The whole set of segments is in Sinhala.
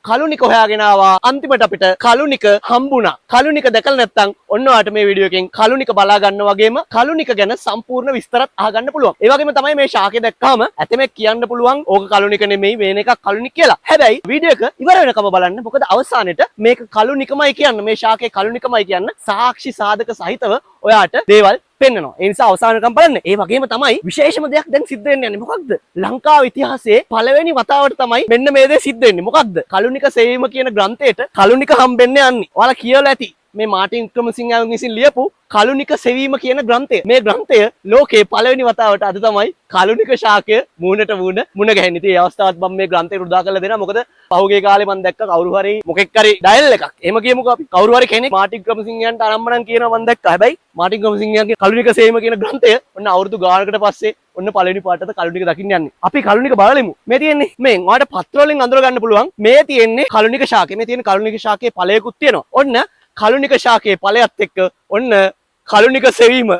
කලුනික හොයාගෙන ආවා. අන්තිමට අපිට කලුනික හම්බුණා. කලුනික දැකලා නැත්නම් ඔන්න ඔයාලට මේ වීඩියෝ එකෙන් කලුනික බලා ගන්න වගේම කලුනික ගැන සම්පූර්ණ විස්තරත් අහගන්න පුළුවන්. ඒ වගේම තමයි මේ ශාකය දැක්කම ඇතමෙක් කියන්න පුළුවන් ඕක කලුනික නෙමෙයි වෙන එකක් කලුනික කියලා. හැබැයි වීඩියෝ එක ඉවර වෙනකම බලන්න. මොකද අවසානයේට මේක කලුනිකමයි කියන්න, මේ ශාකය කලුනිකමයි කියන්න සාක්ෂි සාධක සහිතව ඔයාට දේවල් පෙන්වනවා. ඒ නිසා අවසානකම් බලන්න. ඒ වගේම තමයි විශේෂම දෙයක් දැන් සිද්ධ වෙන්න යන්නේ. මොකක්ද? ලංකාව ඉතිහාසයේ පළවෙනි වතාවට තමයි මෙන්න මේ දේ සිද්ධ වෙන්නේ. මොකක්ද? කලුනික සෙවීම කියන ග්‍රන්ථයට කලුනික හම්බෙන්න යන්නේ. ඔයාලා කියලා ඇති. මේ මාටින් වික්‍රමසිංහ විසින් ලියපු කලුනික සෙවීම කියන ග්‍රන්ථය. මේ ග්‍රන්ථය ලෝකේ පළවෙනි වතාවට අද තමයි කලුනික ශාකය මූණට මුණ ගැහෙන්නේ. ඉතින් ඒ අවස්ථාවත් මම මේ ග්‍රන්ථයට උදා කරලා දෙනවා. මොකද පහුගිය කාලේ මම දැක්ක කවුරු හරි මොකෙක් හරි ඩයල් එකක්. එහෙම කියමුකෝ අපි. කවුරු හරි කෙනෙක් මාටින් වික්‍රමසිංහයන්ට අනම්මනම් කියනවා මම දැක්කා. හැබැයි මාටින් වික්‍රමසිංහයන්ගේ කලුනික සෙවීම කියන ග්‍රන්ථය ඔන්න අවුරුදු ගානකට පස්සේ ඔන්න පළවෙනි පාඩට කලුනික දකින්න යන්නේ. අපි කලුනික බලමු. මේ තියෙන්නේ මේ ඔයාලට පත්‍ර වලින් අඳුර ගන්න පුළුවන්. මේ තියෙන්නේ කලුනික ශාකය. මේ තියෙන කලුනික ශාකයේ ඵලයකුත් තියෙනවා. ඔන්න කලුනික ශාකයේ ඵලයත් එක්ක ඔන්න කලුනික සෙවීම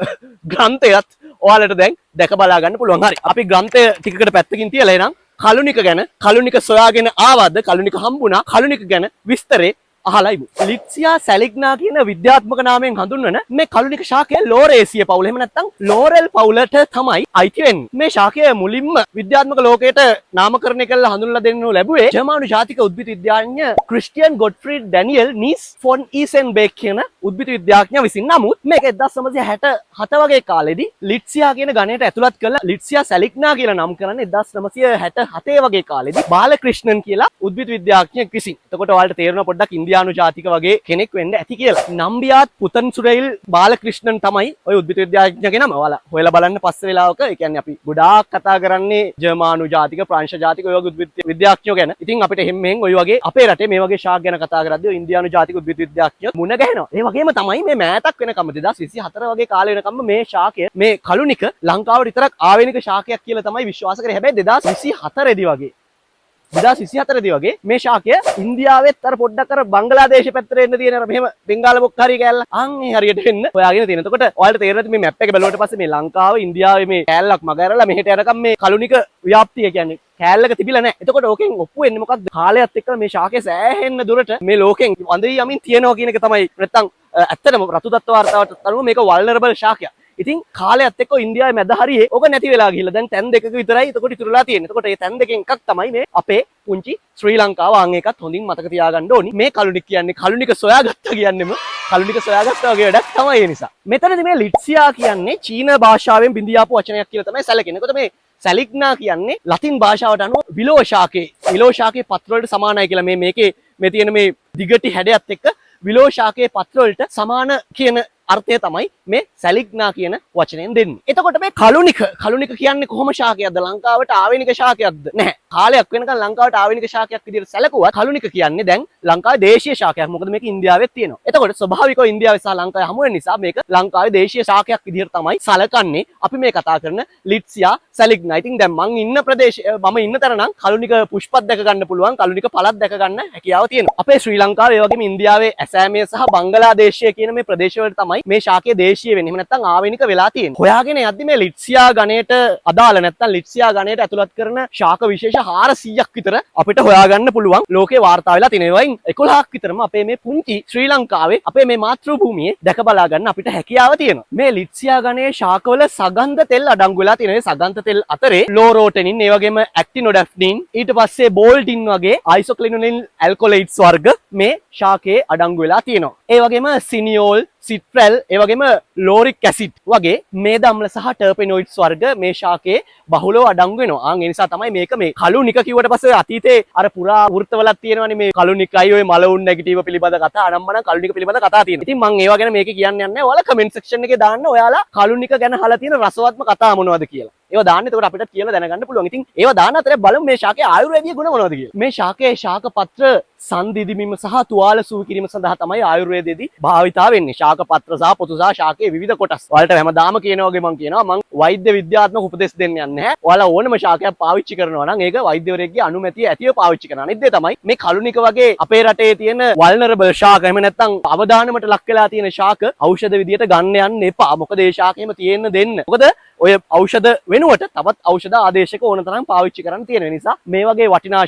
ග්‍රන්ථයත් ඔයාලට දැන් දැක බලා ගන්න පුළුවන්. හරි. අපි ග්‍රන්ථය ටිකකට පැත්තකින් තියලා එනම් කලුනික ගැන කලුනික සොයාගෙන ආවද කලුනික හම්බුණා කලුනික ගැන විස්තරේ අහලා ඉමු. ලිට්සියා සැලිග්නා කියන විද්‍යාත්මක නාමයෙන් හඳුන්වන මේ කලුනික ශාකය ලෝරේසිය පවුල. එහෙම නැත්නම් ලෝරෙල් පවුලට තමයි අයිති වෙන්නේ. මේ ශාකය මුලින්ම විද්‍යාත්මක ලෝකයට නාමකරණය කරලා හඳුන්වලා දෙන්නු ලැබුවේ ජර්මනු ජාතික උද්භිද විද්‍යාඥ ක්‍රිස්ටියන් ගොඩ්ෆ්‍රීඩ් ඩැනියල් නීස් ෆොන් ඊසෙන්බෙක් කියන උද්භිද විද්‍යාඥයා විසින්. නමුත් මේක 1967 වගේ කාලෙදී ලිට්සියා කියන ගණයට ඇතුළත් කරලා ලිට්සියා සැලිග්නා කියලා නම් කරන්නේ 1967 වගේ කාලෙදී බාලක්‍රිෂ්ණන් කියලා උද්භිද විද්‍යාඥයෙක් විසින්. එතකොට ඔයාලට තේරෙනවා පොඩ්ඩක් ඉන්දියානු ජාතික වගේ කෙනෙක් වෙන්න ඇති කියලා. නම්බියාත් පුතන් සුරයිල් බාලක්‍රිෂ්ණන් තමයි ඔය උද්භිද විද්‍යාඥයාගේ නම. ඔයාලා හොයලා බලන්න පස්සේ වෙලාවක. ඒ කියන්නේ අපි ගොඩාක් කතා කරන්නේ ජර්මානු ජාතික, ප්‍රංශ ජාතික ඔය වගේ උද්භිද විද්‍යාඥයෝ ගැන. ඉතින් අපිට එහෙම මෙහෙන් ඔය වගේ අපේ රටේ මේ වගේ ශාක ගැන කතා කරද්දී ඔය ඉන්දියානු ජාතික උද්භිද විද්‍යාඥයෝ මුණ ගැහෙනවා. ඒ වගේම තමයි මේ මෑතක් වෙනකම් 2024 වගේ කාලේ වෙනකම් මේ ශාකය මේ කලුනික ලංකාවට විතරක් ආවේනික ශාකයක් කියලා තමයි විශ්වාස කරේ. හැබැයි 2024 දී වගේ 2024 දී වගේ මේ ශාකය ඉන්දියාවෙත් අර පොඩ්ඩක් අර බංගලාදේශ පැත්තට එන්න තියෙන අර මෙහෙම බෙන්ගාල බොක්ක හරිය කෑල්ල අන් ඒ හරියට එන්න හොයාගෙන තියෙන. එතකොට ඔයාලට තේරෙන්නේ මේ මැප් එක බැලුවට පස්සේ මේ ලංකාව ඉන්දියාවේ මේ කෑල්ලක් මග ඇරලා මෙහෙට යනකම් මේ කලුනික ව්‍යාප්තිය කියන්නේ කෑල්ලක තිබිලා නැහැ. එතකොට ඕකෙන් ඔප්පු වෙන්නේ මොකක්ද? කාලයත් එක්ක මේ ශාකය සෑහෙන්න දුරට මේ ලෝකෙන් වඳවි යමින් තියෙනවා කියන එක තමයි. නැත්තම් ඇත්තටම රතු දත්ත වාර්තාවට අනුව මේක වල්නරබල් ශාකයක්. ඉතින් කාලයත් එක්ක ඉන්දියාවේ මැද හරියේ ඕක නැති වෙලා ගිහිල්ලා දැන් තැන් දෙකක විතරයි එතකොට ඉතුරුලා තියෙන්නේ. එතකොට මේ තැන් දෙකෙන් එකක් තමයි මේ අපේ පුංචි ශ්‍රී ලංකාව. අන් එකත් හොඳින් මතක තියාගන්න ඕනි. මේ කලුනික කියන්නේ කලුනික සොයාගත්තා කියන්නෙම කලුනික සොයාගත්තා වගේ වැඩක් තමයි ඒ නිසා. මෙතනදී මේ ලිට්සියා කියන්නේ චීන භාෂාවෙන් බිඳියාපු වචනයක් කියලා තමයි සැලකෙන්නේ. එතකොට මේ සැලිග්නා කියන්නේ ලතින් භාෂාවට අනුව විලෝ ශාකේ. විලෝ ශාකේ පත්‍ර වලට සමානයි කියලා මේකේ මේ තියෙන මේ දිගටි හැඩයත් එක්ක විලෝ ශාකේ පත්‍ර වලට සමාන කියන අර්ථය තමයි මේ සැලිග්නා කියන වචනයෙන් දෙන්නේ. එතකොට මේ කලුනික කියන්නේ කොහොම ශාකයක්ද? ලංකාවට ආවේනික ශාකයක්ද? නැහැ. කාලයක් වෙනකන් ලංකාවට ආවේනික ශාකයක් විදිහට සැලකුවා කලුනික කියන්නේ දැන් ලංකාවේ දේශීය ශාකයක්. මොකද මේක ඉන්දියාවෙත් තියෙනවා. එතකොට ස්වභාවිකව ඉන්දියාවේ සහ ලංකාවේ හමු වෙන නිසා මේක ලංකාවේ දේශීය ශාකයක් විදිහට තමයි සැලකන්නේ. අපි මේ කතා කරන ලිට්සියා සැලිග්නා. ඉතින් දැන් මම ඉන්න ප්‍රදේශය මම ඉන්න තැන නම් කලුනික පුෂ්පත් දැක ගන්න පුළුවන්, කලුනික පළත් දැක ගන්න හැකියාව තියෙනවා. අපේ ශ්‍රී ලංකාවේ ඒ වගේම ඉන්දියාවේ ඇසෑමේ සහ බංගලාදේශය කියන මේ ප්‍රදේශවල තමයි මේ ශාකයේ දේශීය වෙන්නේ. එහෙම නැත්නම් ආවේනික වෙලා තියෙන්නේ. හොයාගෙන යද්දි මේ ලිට්සියා ගණයට අදාළ නැත්නම් ලිට්සියා ගණයට ඇතුළත් කරන ශාක විශේෂ 400ක් විතර අපිට හොයාගන්න පුළුවන් ලෝකේ වාර්තා වෙලා තියෙනවා. වයින් 11ක් විතරම අපේ මේ පුංචි ශ්‍රී ලංකාවේ අපේ මේ මාතෘ භූමියේ දැක බලා ගන්න අපිට හැකියාව තියෙනවා. මේ ලිට්සියා ගණයේ ශාකවල සගන්ධ තෙල් අඩංගු වෙලා තියෙනවා. මේ සගන්ධ තෙල් අතරේ ලෝරෝටෙනින්, ඒ වගේම ඇක්ටිනොඩැෆ්නින්, ඊට පස්සේ බෝල්ටින් වගේ අයිසොක්ලිනොලින් ඇල්කොලොයිඩ්ස් වර්ග මේ ශාකයේ අඩංගු වෙලා තියෙනවා. ඒ වගේම සිනියෝල්, සිට්‍රැල්, ඒ වගේම ලෝරික් ඇසිඩ් වගේ මේද අම්ල සහ ටර්පෙනොයිඩ්ස් වර්ග මේ ශාකයේ බහුලව අඩංගු වෙනවා. ඒ නිසා තමයි මේක මේ කලුනික කිව්වට පස්සේ අතීතේ අර පුරා වෘත්තවලක් තියෙනවානේ මේ කලුනිකයි ඔය මලවුන් නැගිටිව පිළිබඳ කතා අනම්මනම් කලුනික පිළිබඳ කතා තියෙනවා. ඉතින් මම ඒවා ගැන මේකේ කියන්න යන්නේ නැහැ. ඔයාලා කමෙන්ට් සෙක්ෂන් එකේ දාන්න ඔයාලා කලුනික ගැන අහලා තියෙන රසවත්ම කතා මොනවද කියලා. ඒවා දාන්න එතකොට අපිට කියලා දැනගන්න පුළුවන්. ඉතින් ඒවා දාන්න අතරේ බලමු මේ ශාකයේ ආයුර්වේදීය ගුණ මොනවද කියලා. මේ ශාකයේ ශාක පත්‍ර සංදිදිමීම සහ තුවාල සුව කිරීම සඳහා තමයි ආයුර්වේදයේදී භාවිතා වෙන්නේ. ශාක පත්‍ර සහ පොතු සහ ශාකයේ විවිධ කොටස්. ඔයාලට හැමදාම කියන වගේ මම කියනවා මම වෛද්‍ය විද්‍යාත්මක උපදෙස් දෙන්න යන්නේ නැහැ. ඔයාලා ඕනම ශාකයක් පාවිච්චි කරනවා නම් ඒක වෛද්‍යවරයෙක්ගේ අනුමැතිය ඇතිව පාවිච්චි කරන්න. අනිත් දේ තමයි මේ කලුනික වගේ අපේ රටේ තියෙන වල්නරබල් ශාක එහෙම නැත්නම් අවදානමට ලක් වෙලා තියෙන ශාක ඖෂධ විදියට ගන්න යන්න එපා. මොකද ඒ ශාකෙම තියෙන්න දෙන්න. මොකද ඔය ඖෂධ වෙනුවට තවත් ඖෂධ ආදේශක ඕන තරම් පාවිච්චි කරන්න තියෙන නිසා මේ වගේ වටිනා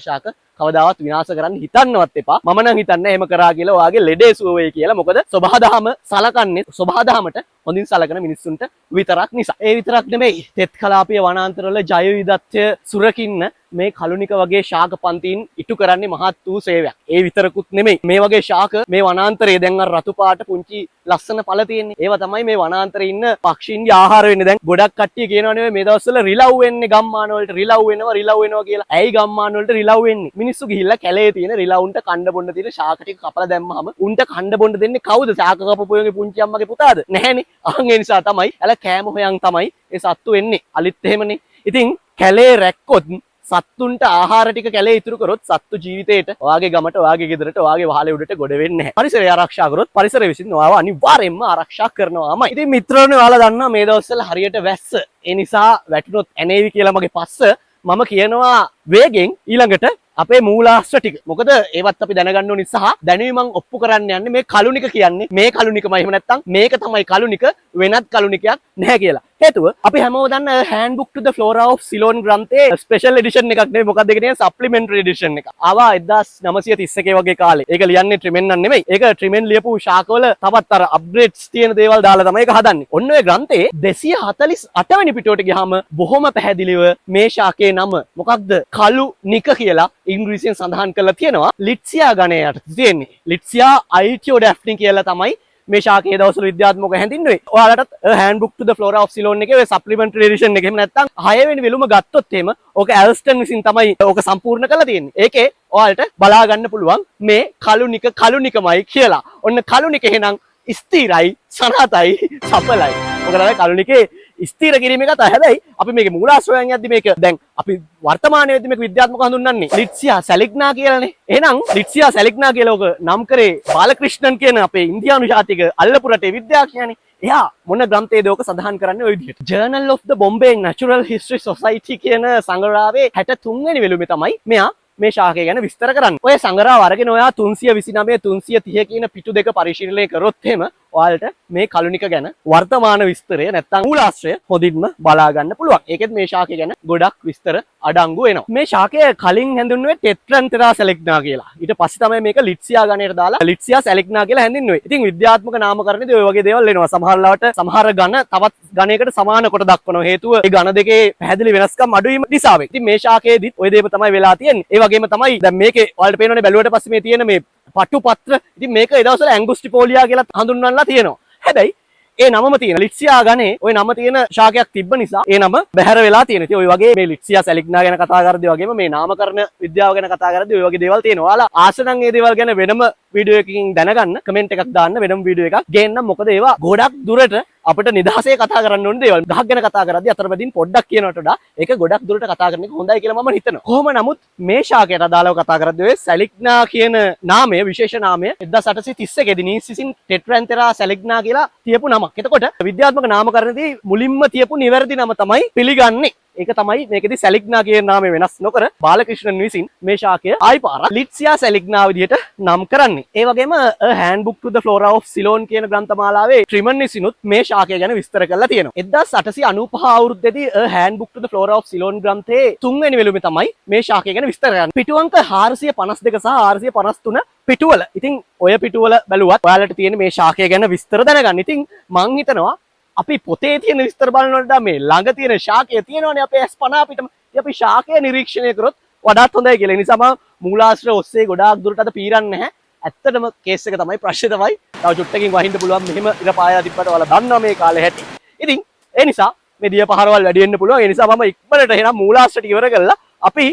ශාක කවදාවත් විනාශ කරන්න හිතන්නවත් එපා. මම නම් හිතන්නේ එහෙම කරා කියලා ඔයාගේ ලෙඩේ සුව වෙයි කියලා. මොකද සබහාදහම සලකන්නේ සබහාදහමට හොඳින් සලකන මිනිස්සුන්ට විතරක් නිසා. ඒ විතරක් නෙමෙයි. තෙත් කලාපීය වනාන්තරවල ජෛව විවිධත්වය සුරකින්න මේ කලුනික වගේ ශාක පන්තීන් ඉටු කරන්නේ මහත් වූ සේවයක්. ඒ විතරකුත් නෙමෙයි. මේ වගේ ශාක මේ වනාන්තරයේ දැන් අර රතු පාට පුංචි ලස්සන පළ තියෙන්නේ. ඒවා තමයි මේ වනාන්තරයේ ඉන්න පක්ෂීන්ගේ ආහාර වෙන්නේ. දැන් ගොඩක් කට්ටිය කියනවනේ මේ දවස්වල රිලව් වෙන්නේ ගම්මාන වලට රිලව් වෙනවා කියලා. ඇයි ගම්මාන වලට රිලව් වෙන්නේ? මිනිස්සු ගිහිල්ලා කැලේ තියෙන රිලවුන්ට කණ්ඩ බොන්න තියෙන ශාක ටික කපලා දැම්මහම උන්ට කණ්ඩ බොන්න දෙන්නේ කවුද? ශාක කපපුවගේ පුංචි අම්මගේ පුතාද? නැහැනේ. අහන් ඒ නිසා තමයි අල කෑම හොයන් තමයි ඒ සත්තු වෙන්නේ. අලිත් එහෙමනේ. ඉතින් කැලේ රැක්කොත් සත්තුන්ට ආහාර ටික කැලේ ඉතුරු කරොත් සත්තු ජීවිතේට ඔයාගේ ගමට ඔයාගේ ගෙදරට ඔයාගේ වහලේ උඩට ගොඩ වෙන්නේ නැහැ. පරිසරය ආරක්ෂා කරොත් පරිසරය විසින් ඔයාව අනිවාර්යයෙන්ම ආරක්ෂා කරනවාමයි. ඉතින් මිත්‍රෝනේ ඔයාලා දන්නවා මේ දවස්වල හරියට වැස්ස. ඒ නිසා වැටුනොත් ඇනේවි කියලා මගේ පස්ස මම කියනවා වේගෙන් ඊළඟට අපේ මූලාශ්‍ර ටික. මොකද ඒවත් අපි දැනගන්න ඕනි සහ දැනුමෙන් ඔප්පු කරන්න යන්නේ මේ කලුනික කියන්නේ මේ කලුනිකමයි. එහෙම නැත්නම් මේක තමයි කලුනික වෙනත් කලුනිකයක් නැහැ කියලා. හේතුව අපි හැමෝම දන්න handbook to the flora of Ceylon ග්‍රන්ථයේ ස්පෙෂල් එඩිෂන් එකක් නෙවෙයි. මොකක්ද ඒක කියන්නේ සප්ලිමෙන්ටරි එඩිෂන් එක. ආවා 1931 වගේ කාලේ. ඒක ලියන්නේ ට්‍රිමෙන් නම් නෙමෙයි. ඒක ට්‍රිමෙන් ලියපු ශාකවල තවත් අර අප්ග්‍රේඩ්ස් තියෙන දේවල් දාලා තමයි ඒක හදන්නේ. ඔන්න ඔය ග්‍රන්ථයේ 248 වෙනි පිටුවට ගියාම බොහොම පැහැදිලිව මේ ශාකයේ නම මොකක්ද? කලුනික කියලා ඉංග්‍රීසියෙන් සඳහන් කරලා තියෙනවා. ලිට්සියා ගණයට තියෙන්නේ. ලිට්සියා අයිටියෝඩැෆ්නි කියලා තමයි මේ ශාකයේ දවස්වල විද්‍යාත්මකව හැඳින්වෙන්නේ. ඔයාලටත් handbook to the flora of Ceylon එකේ ඔය supplementary edition එක එහෙම නැත්නම් 6 වෙනි විලුම ගත්තොත් එහෙම ඕක ඇල්ස්ටන් විසින් තමයි ඕක සම්පූර්ණ කරලා තියෙන්නේ. ඒකේ ඔයාලට බලා ගන්න පුළුවන් මේ කලුනිකමයි කියලා. ඔන්න කලුනික එහෙනම් ස්ථිරයි, සනාතයි, සඵලයි. මොකද තමයි කලුනිකේ ස්ථිර කිරීම එකත් හැබැයි අපි මේකේ මූලාශ්‍රයන් යද්දි මේක දැන් අපි වර්තමානයේදී මේක විද්‍යාත්මකව හඳුන්වන්නේ ලිට්සියා සැලිග්නා කියලානේ. එහෙනම් ලිට්සියා සැලිග්නා කියලා ඔක නම් කරේ බාලක්‍රිෂ්ණන් කියන අපේ ඉන්දියානු ජාතික අල්ලපු රටේ විද්‍යාඥයානේ. එයා මොන ග්‍රන්ථයේද ඔක සඳහන් කරන්නේ ওই විදිහට. Journal of the Bombay Natural History Society කියන සංග්‍රහයේ 63 වෙනි වෙලුමේ තමයි මෙයා මේ ශාකය ගැන විස්තර කරන්න. ඔය සංග්‍රහව අරගෙන ඔයා 329 330 කියන පිටු දෙක පරිශීලනය කරොත් එහෙම ඔයාලට මේ කලුනික ගැන වර්තමාන විස්තරය නැත්තම් මූලාශ්‍රය හොඳින්ම බලා ගන්න පුළුවන්. ඒකෙත් මේ ශාකය ගැන ගොඩක් විස්තර අඩංගු වෙනවා. මේ ශාකය කලින් හැඳින්වුවේ ටෙට්‍රන්තෙරා සැලිග්නා කියලා. ඊට පස්සේ තමයි මේක ලිට්සියා ගණයට දාලා ලිට්සියා සැලිග්නා කියලා හැඳින්වුවේ. ඉතින් විද්‍යාත්මක නාමකරණයේදී ඔය වගේ දේවල් එනවා. සමහර ලාවට සමහර ඝන තවත් ඝනයකට සමාන කොට දක්වනවා. හේතුව ඒ ඝන දෙකේ පැහැදිලි වෙනස්කම් අඩු වීම නිසාවෙන්. ඉතින් මේ ශාකයේදීත් ඔය දේම තමයි වෙලා තියෙන්නේ. ඒ වගේම තමයි දැන් මේකේ ඔයාලට පේනවනේ බැලුවට පස්සේ මේ තියෙන මේ පටු පත්‍ර. ඉතින් මේක ඒ දවස්වල ඇංගුස්ටිපෝලියා කියලා හඳුන්වන්නලා තියෙනවා. හැබැයි ඒ නමම තියෙන ලිට්සියා ගණේ ওই නම තියෙන ශාකයක් තිබ්බ නිසා ඒ නම බැහැර වෙලා තියෙනවා. ඉතින් ඔය වගේ මේ ලිට්සියා සැලිග්නා ගැන කතා කරද්දී වගේම මේ නාමකරණ විද්‍යාව ගැන කතා කරද්දී ඔය වගේ දේවල් තියෙනවා. ඔයාලා ආස නම් මේ දේවල් ගැන වෙනම වීඩියෝ එකකින් දැනගන්න කමෙන්ට් එකක් දාන්න වෙනම වීඩියෝ එකක් ගේන්න. මොකද ඒවා ගොඩක් දුරට අපිට නිදහසේ කතා කරන්න ඕන දේවල්. ගහක් ගැන කතා කරද්දී අතරමැදින් පොඩ්ඩක් කියනවට වඩා ඒක ගොඩක් දුරට කතා කරන එක හොඳයි කියලා මම හිතනවා. කොහොම නමුත් මේ ශාකයට අදාළව කතා කරද්දී ඔය සැලිග්නා කියන නාමය විශේෂ නාමය 1831 දී නීස් විසින් ටෙට්‍රැන්තෙරා සැලිග්නා කියලා තියපු නමක්. එතකොට විද්‍යාත්මක නාමකරණයේදී මුලින්ම තියපු නිවැරදි නම තමයි පිළිගන්නේ. ඒක තමයි මේකෙදි සැලිග්නා කියන නාමය වෙනස් නොකර බාලක්‍රිෂ්ණන් විසින් මේ ශාකය ආයි පාරක් ලිට්සියා සැලිග්නා විදිහට නම් කරන්නේ. ඒ වගේම handbook to the flora of Ceylon කියන ග්‍රන්ථමාලාවේ ට්‍රිමන් විසිනුත් මේ ශාකය ගැන විස්තර කරලා තියෙනවා. 1895 අවුරුද්දේදී handbook to the flora of Ceylon ග්‍රන්ථයේ 3 වෙනි වෙලුමේ තමයි මේ ශාකය ගැන විස්තර කරන්නේ. පිටු අංක 452 සහ 453 පිටුවල. ඉතින් ඔය පිටුවල බැලුවත් ඔයාලට තියෙන මේ ශාකය ගැන විස්තර දැනගන්න. ඉතින් මං හිතනවා අපි පොතේ තියෙන විස්තර බලනකොට මේ ළඟ තියෙන ශාකය තියෙනවනේ අපේ ඇස් පන අපිටම. ඉතින් අපි ශාකය නිරීක්ෂණය කරොත් වඩාත් හොඳයි කියලා. ඒ නිසා මම මූලාශ්‍ර ඔස්සේ ගොඩාක් දුරට අද පීරන්නේ නැහැ. ඇත්තටම කේස් එක තමයි ප්‍රශ්නේ තමයි. තව චුට්ටකින් වහින්න පුළුවන් මෙහෙම ඉර පායලා තිබ්බට ඔයාලා දන්නවා මේ කාලේ හැටි. ඉතින් ඒ නිසා මේ දිය පහරවල් වැඩි වෙන්න පුළුවන්. ඒ නිසා මම ඉක්මනට එහෙනම් මූලාශ්‍ර ටික ඉවර කරලා අපි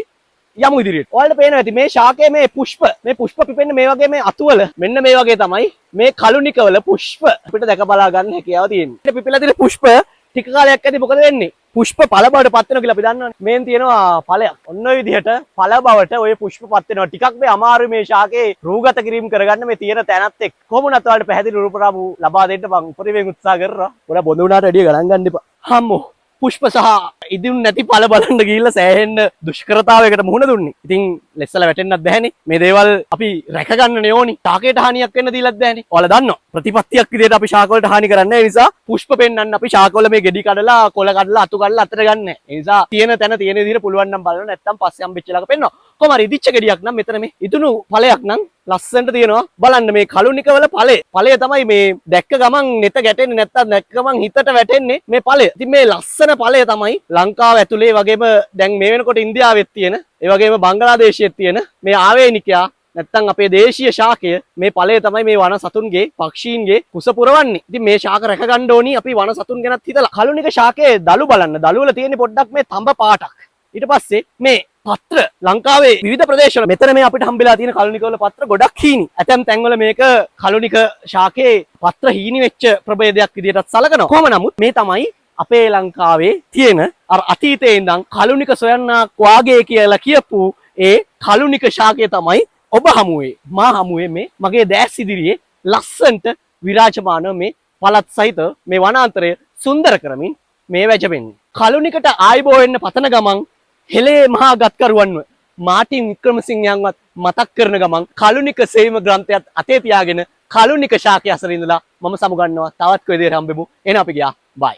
යමු ඉදිරියට. ඔයාලට පේනවා ඇති මේ ශාකයේ මේ පුෂ්ප පිපෙන්නේ මේ වගේ මේ අතුවල මෙන්න මේ වගේ තමයි මේ කලුනිකවල පුෂ්ප අපිට දැක බලා ගන්න හැකියාව තියෙනවා. පිපිලා තියෙන පුෂ්ප ටික කාලයක් ඇති මොකද වෙන්නේ? පුෂ්ප ඵල බවට පත් වෙනවා කියලා අපි දන්නවනේ. මේන් තියෙනවා ඵලයක්. ඔන්න ඔය විදිහට ඵල බවට ඔය පුෂ්ප පත් වෙනවා. ටිකක් මේ අමාරු මේ ශාකේ රූගත කිරීම කරගන්න මේ තියෙන තැනත් එක්ක. කොහොමද ඔයාලට පැහැදිලි රූපරාමු ලබා දෙන්න මම උපරිමයෙන් උත්සාහ කරනවා. ඔයාලා බොඳ වුණාට වැඩිය ගණන් ගන්න එපා. හම්මෝ පුෂ්ප සහ ඉදින් නැති ඵල බලන්න ගිහිල්ලා සෑහෙන්න දුෂ්කරතාවයකට මුහුණ දුන්නේ. ඉතින් ලෙස්සල වැටෙන්නත් බෑනේ. මේ දේවල් අපි රැක ගන්න ඕනි. ශාකයට හානියක් වෙන්න දීලත් බෑනේ. ඔයාලා දන්නවා. ප්‍රතිපත්තියක් විදිහට අපි ශාක වලට හානි කරන්නේ. ඒ නිසා පුෂ්ප පෙන්වන්න අපි ශාක වල මේ ගෙඩි කඩලා, කොළ කඩලා, අතු කඩලා අතට ගන්නෑ. ඒ නිසා තියෙන තැන තියෙන විදිහට පුළුවන් නම් බලන්න. නැත්තම් පස්සේ හම්බෙච්ච ලාක පෙන්වනවා. කොහොම හරි ඉදිච්ච ගෙඩියක් නම් මෙතන මේ ඉතුණු ඵලයක් නම් ලස්සනට තියෙනවා. බලන්න මේ කලුනික වල ඵලය තමයි මේ දැක්ක ගමන් නෙත ගැටෙන්නේ නැත්තම් දැක්ක ගමන් හිතට වැටෙන්නේ මේ ඵලය. ඉතින් මේ ලස්සන ඵලය තමයි ලංකාව ඇතුලේ වගේම දැන් මේ වෙනකොට ඉන්දියාවෙත් තියෙන, ඒ වගේම බංගලාදේශයේත් තියෙන මේ ආවේනිකයා නැත්තම් අපේ දේශීය ශාකය මේ ඵලය තමයි මේ වන සතුන්ගේ පක්ෂීන්ගේ කුස පුරවන්නේ. ඉතින් මේ ශාක රැක ගන්න ඕනි අපි වන සතුන් ගැනත් හිතලා. කලුනික ශාකයේ දළු බලන්න. දළු වල තියෙන පොඩ්ඩක් මේ තඹ පාටක්. ඊට පස්සේ මේ පත්‍ර ලංකාවේ විවිධ ප්‍රදේශවල මෙතන මේ අපිට හම්බෙලා තියෙන කලුනික වල පත්‍ර ගොඩක් හීනි. ඇතැම් තැන්වල මේක කලුනික ශාකයේ පත්‍ර හීනි වෙච්ච ප්‍රභේදයක් විදිහටත් සලකනවා. කොහොම නමුත් මේ තමයි අපේ ලංකාවේ තියෙන අර අතීතයේ ඉඳන් කලුනික සොයන්නාක් වාගේ කියලා කියපු ඒ කලුනික ශාකය තමයි ඔබ හමුවේ මා හමුවේ මේ මගේ දැස් ඉදිරියේ ලස්සන්ට විරාජමාන මේ පළත් සහිත මේ වනාන්තරය සුන්දර කරමින් මේ වැජබෙන්නේ. කලුනිකට ආයිබෝ වෙන්න පතන ගමන් හෙළේ මහා ගත්කරුවන්ව මාටින් වික්‍රමසිංහයන්වත් මතක් කරන ගමන් කලුනික සේම ග්‍රන්ථයත් අතේ තියාගෙන කලුනික ශාකය අසර ඉඳලා මම සමුගන්නවා. තවත් කොයි දෙයක් හම්බෙමු. එන අපි ගියා. බයි.